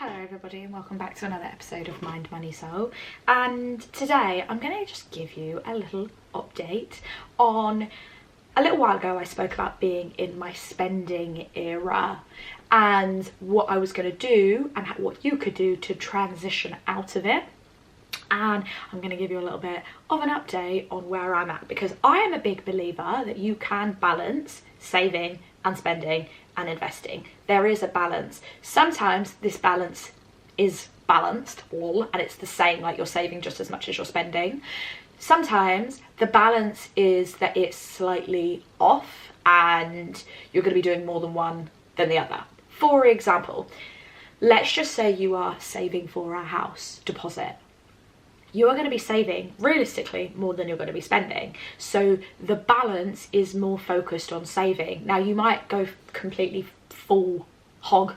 Hello everybody and welcome back to another episode of Mind Money Soul, and today I'm going to just give you a little update on a little while ago I spoke about being in my spending era and what I was going to do and what you could do to transition out of it. And I'm going to give you a little bit of an update on where I'm at, because I am a big believer that you can balance saving and spending and investing. There is a balance. Sometimes this balance is balanced all and it's the same, like you're saving just as much as you're spending. Sometimes the balance is that it's slightly off and you're going to be doing more than one than the other. For example, let's just say you are saving for a house deposit. You are going to be saving realistically more than you're going to be spending. So the balance is more focused on saving. Now you might go completely full hog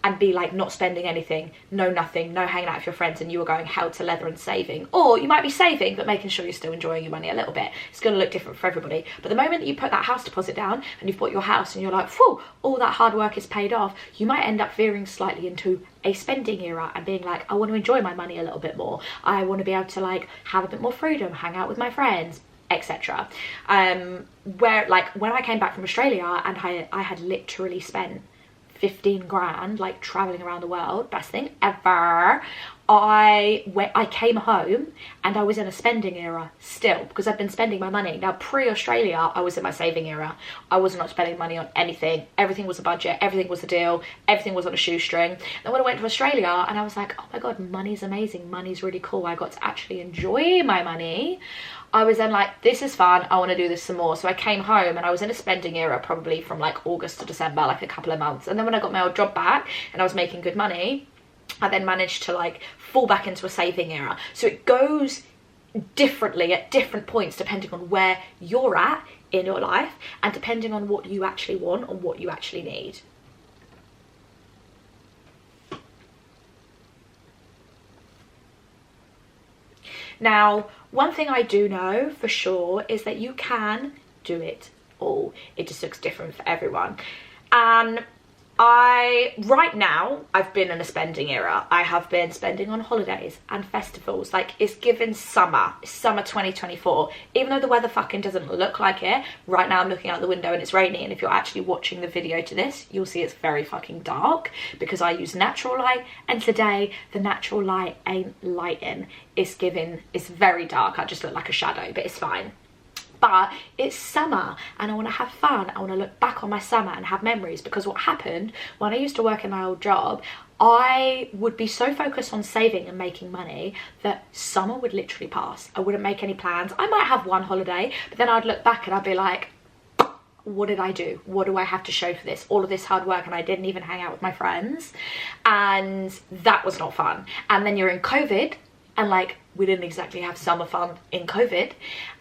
and be like not spending anything, no nothing, no hanging out with your friends, and you are going hell to leather and saving. Or you might be saving but making sure you're still enjoying your money a little bit. It's going to look different for everybody. But the moment that you put that house deposit down and you've bought your house and you're like, whew, all that hard work is paid off, you might end up veering slightly into a spending era and being like, I want to enjoy my money a little bit more. I want to be able to like have a bit more freedom, hang out with my friends, etc. Where like when I came back from Australia and I had literally spent 15 grand like traveling around the world, best thing ever. I came home and I was in a spending era still, because I've been spending my money. Now pre-Australia I was in my saving era. I was not spending money on anything. Everything was a budget, everything was a deal, everything was on a shoestring. Then when I went to Australia and I was like, oh my god, money's amazing, money's really cool, I got to actually enjoy my money, I was then like, this is fun, I want to do this some more. So I came home and I was in a spending era probably from like August to December, like a couple of months. And then when I got my old job back and I was making good money, I then managed to like fall back into a saving era. So it goes differently at different points depending on where you're at in your life and depending on what you actually want and what you actually need. Now, one thing I do know for sure is that you can do it all. It just looks different for everyone. And right now, I've been in a spending era. I have been spending on holidays and festivals. Like, it's given summer 2024. Even though the weather fucking doesn't look like it, right now I'm looking out the window and it's raining. And if you're actually watching the video to this, you'll see it's very fucking dark because I use natural light. And today, the natural light ain't lighting. It's very dark. I just look like a shadow, but it's fine. But it's summer and I want to have fun. I want to look back on my summer and have memories, because what happened when I used to work in my old job, I would be so focused on saving and making money that summer would literally pass. I wouldn't make any plans. I might have one holiday, but then I'd look back and I'd be like, what did I do? What do I have to show for this? All of this hard work, and I didn't even hang out with my friends. And that was not fun. And then you're in COVID and like, we didn't exactly have summer fun in COVID.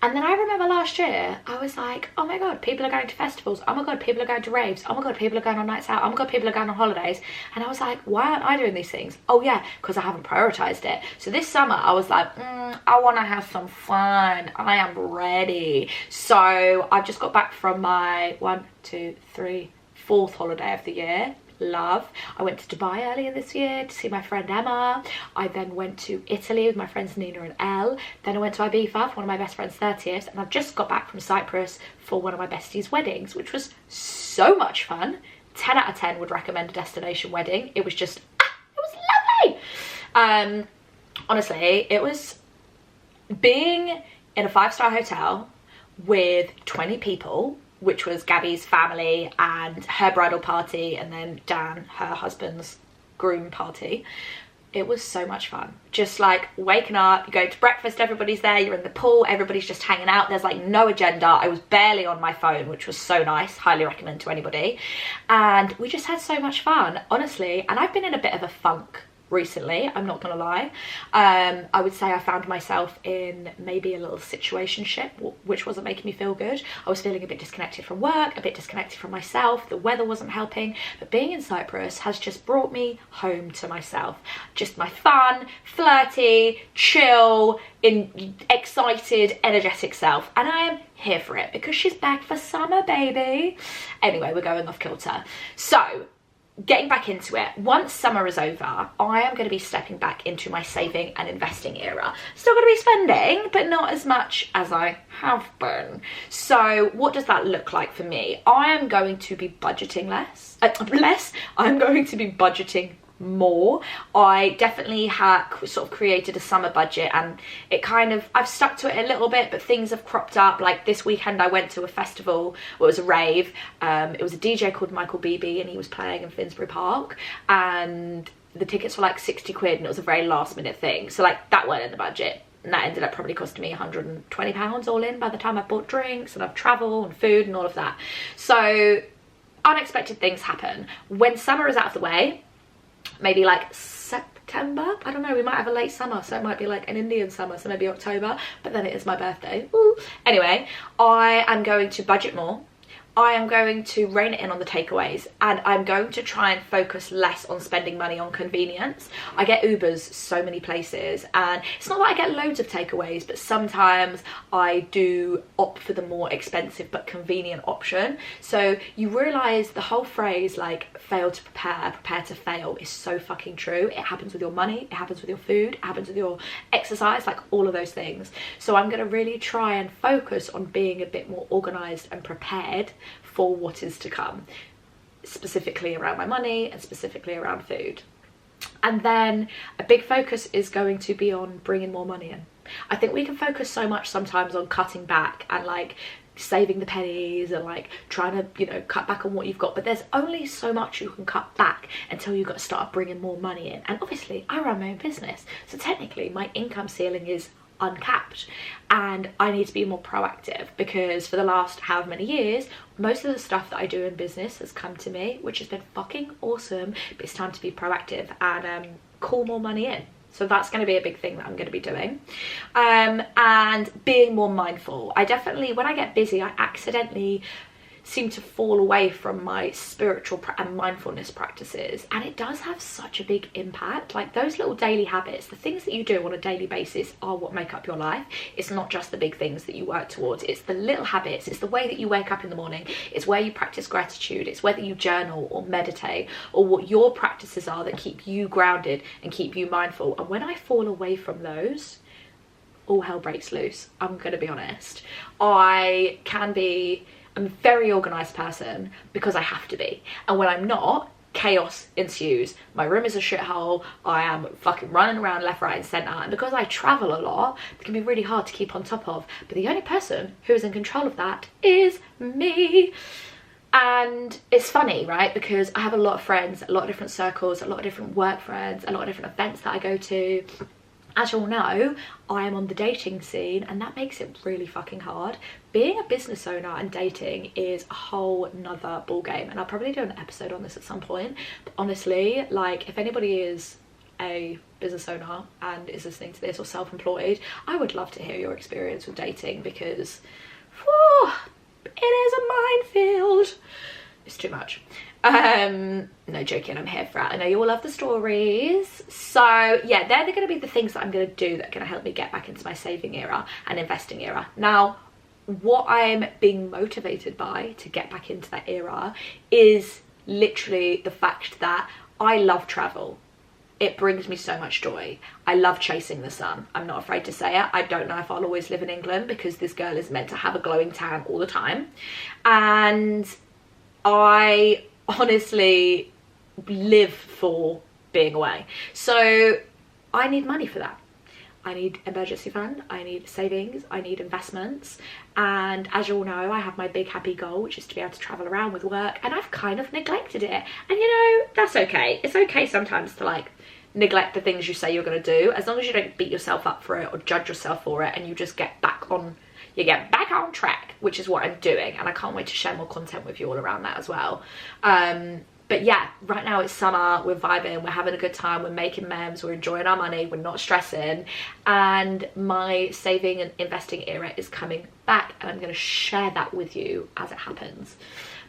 And then I remember last year, I was like, oh my god, people are going to festivals. Oh my god, people are going to raves. Oh my god, people are going on nights out. Oh my god, people are going on holidays. And I was like, why aren't I doing these things? Oh yeah, because I haven't prioritized it. So this summer I was like, I want to have some fun. I am ready. So I've just got back from my 4th holiday of the year. Love. I went to Dubai earlier this year to see my friend Emma. I then went to Italy with my friends Nina and Elle. Then I went to Ibiza for one of my best friend's 30th, and I've just got back from Cypress for one of my besties' weddings, which was so much fun. 10 out of 10 would recommend a destination wedding. It was just, it was lovely. Honestly, it was being in a 5-star hotel with 20 people, which was Gabby's family and her bridal party, and then Dan, her husband's groom party. It was so much fun. Just like waking up, you go to breakfast, everybody's there, you're in the pool, everybody's just hanging out. There's like no agenda. I was barely on my phone, which was so nice. Highly recommend to anybody. And we just had so much fun, honestly. And I've been in a bit of a funk recently, I'm not gonna lie. I would say I found myself in maybe a little situationship which wasn't making me feel good. I was feeling a bit disconnected from work, a bit disconnected from myself. The weather wasn't helping, but being in Cyprus has just brought me home to myself. Just my fun, flirty, chill, excited, energetic self, and I am here for it because she's back for summer, baby. Anyway, we're going off kilter. So getting back into it. Once summer is over, I am going to be stepping back into my saving and investing era. Still going to be spending, but not as much as I have been. So what does that look like for me? I am going to be budgeting less. I'm going to be budgeting more. I definitely have sort of created a summer budget, and it kind of, I've stuck to it a little bit, but things have cropped up. Like this weekend I went to a festival, it was a rave, it was a DJ called Michael BB, and he was playing in Finsbury Park, and the tickets were like 60 quid, and it was a very last minute thing, so like that went in the budget. And that ended up probably costing me £120 all in by the time I bought drinks and I've travel and food and all of that. So unexpected things happen. When summer is out of the way, maybe like September, I don't know, we might have a late summer, so it might be like an Indian summer, so maybe October, but then it is my birthday. Ooh. Anyway, I am going to budget more. I am going to rein it in on the takeaways, and I'm going to try and focus less on spending money on convenience. I get Ubers so many places, and it's not that I get loads of takeaways, but sometimes I do opt for the more expensive but convenient option. So you realise the whole phrase like fail to prepare, prepare to fail is so fucking true. It happens with your money, it happens with your food, it happens with your exercise, like all of those things. So I'm going to really try and focus on being a bit more organised and prepared for what is to come, specifically around my money and specifically around food. And then a big focus is going to be on bringing more money in. I think we can focus so much sometimes on cutting back and like saving the pennies and like trying to, you know, cut back on what you've got, but there's only so much you can cut back until you've got to start bringing more money in. And obviously I run my own business, so technically my income ceiling is uncapped, and I need to be more proactive, because for the last however many years most of the stuff that I do in business has come to me, which has been fucking awesome, but it's time to be proactive and call more money in. So that's going to be a big thing that I'm going to be doing, and being more mindful. I definitely, when I get busy, I accidentally seem to fall away from my spiritual and mindfulness practices, and it does have such a big impact. Like those little daily habits, the things that you do on a daily basis are what make up your life. It's not just the big things that you work towards, it's the little habits, it's the way that you wake up in the morning, it's where you practice gratitude, it's whether you journal or meditate, or what your practices are that keep you grounded and keep you mindful. And when I fall away from those, all hell breaks loose. I'm gonna be honest. I'm a very organised person because I have to be, and when I'm not, chaos ensues. My room is a shithole, I am fucking running around left, right and centre, and because I travel a lot, it can be really hard to keep on top of, but the only person who is in control of that is me. And it's funny, right, because I have a lot of friends, a lot of different circles, a lot of different work friends, a lot of different events that I go to. As you'll know, I am on the dating scene, and that makes it really fucking hard. Being a business owner and dating is a whole nother ball game, and I'll probably do an episode on this at some point. But honestly, like, if anybody is a business owner and is listening to this, or self-employed, I would love to hear your experience with dating, because whew, it is a minefield. It's too much. No, joking, I'm here for it. I know you all love the stories. So yeah, they're going to be the things that I'm going to do that are going to help me get back into my saving era and investing era. Now, what I'm being motivated by to get back into that era is literally the fact that I love travel. It brings me so much joy. I love chasing the sun. I'm not afraid to say it. I don't know if I'll always live in England, because this girl is meant to have a glowing tan all the time. And I honestly live for being away. So I need money for that. I need emergency fund, I need savings, I need investments. And as you all know, I have my big happy goal, which is to be able to travel around with work, and I've kind of neglected it. And you know, that's okay. It's okay sometimes to like neglect the things you say you're going to do, as long as you don't beat yourself up for it or judge yourself for it, and you just get back on track, which is what I'm doing. And I can't wait to share more content with you all around that as well. But yeah, right now it's summer, we're vibing, we're having a good time, we're making memes, we're enjoying our money, we're not stressing, and my saving and investing era is coming back, and I'm going to share that with you as it happens.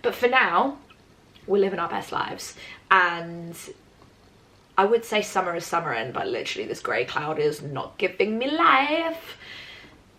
But for now, we're living our best lives, and I would say summer is summering, but literally this grey cloud is not giving me life.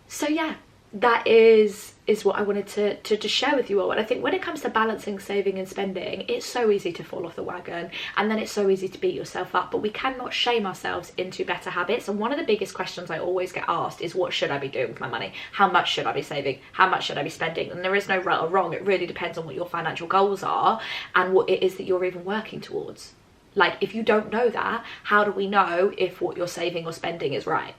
So yeah, that is is what I wanted to just share with you all. And I think when it comes to balancing saving and spending, it's so easy to fall off the wagon, and then it's so easy to beat yourself up, but we cannot shame ourselves into better habits. And one of the biggest questions I always get asked is, what should I be doing with my money? How much should I be saving? How much should I be spending? And there is no right or wrong. It really depends on what your financial goals are and what it is that you're even working towards. Like, if you don't know that, how do we know if what you're saving or spending is right?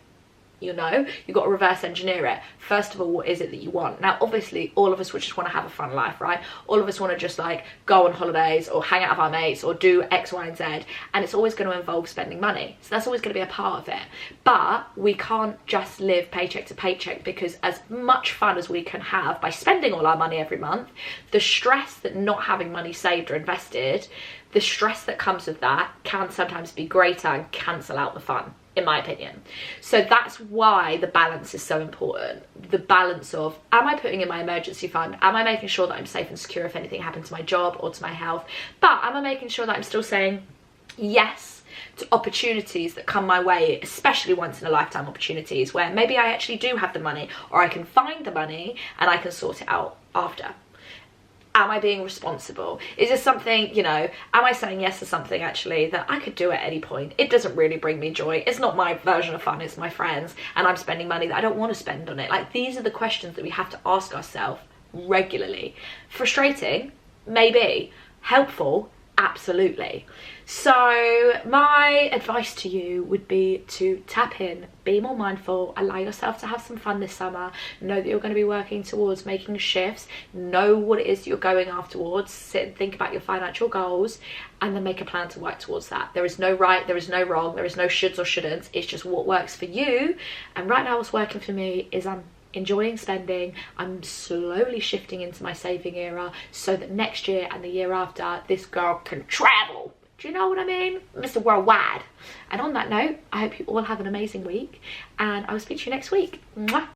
You know, you've got to reverse engineer it. First of all, what is it that you want? Now, obviously, all of us would just want to have a fun life, right? All of us want to just like go on holidays or hang out with our mates or do X, Y, and Z. And it's always going to involve spending money. So that's always going to be a part of it. But we can't just live paycheck to paycheck, because as much fun as we can have by spending all our money every month, the stress that not having money saved or invested, the stress that comes with that can sometimes be greater and cancel out the fun, in my opinion. So that's why the balance is so important. The balance of, am I putting in my emergency fund? Am I making sure that I'm safe and secure if anything happens to my job or to my health? But am I making sure that I'm still saying yes to opportunities that come my way, especially once in a lifetime opportunities where maybe I actually do have the money, or I can find the money and I can sort it out after? Am I being responsible? Is this something, you know, am I saying yes to something actually that I could do at any point? It doesn't really bring me joy. It's not my version of fun, it's my friends, and I'm spending money that I don't want to spend on it. Like, these are the questions that we have to ask ourselves regularly. Frustrating? Maybe. Helpful? Absolutely. So my advice to you would be to tap in, be more mindful, allow yourself to have some fun this summer, know that you're going to be working towards making shifts, know what it is you're going afterwards, sit and think about your financial goals, and then make a plan to work towards that. There is no right, there is no wrong, there is no shoulds or shouldn'ts, it's just what works for you. And right now what's working for me is I'm enjoying spending. I'm slowly shifting into my saving era so that next year and the year after, this girl can travel. Do you know what I mean? Mr. Worldwide. And on that note, I hope you all have an amazing week, and I will speak to you next week. Mwah.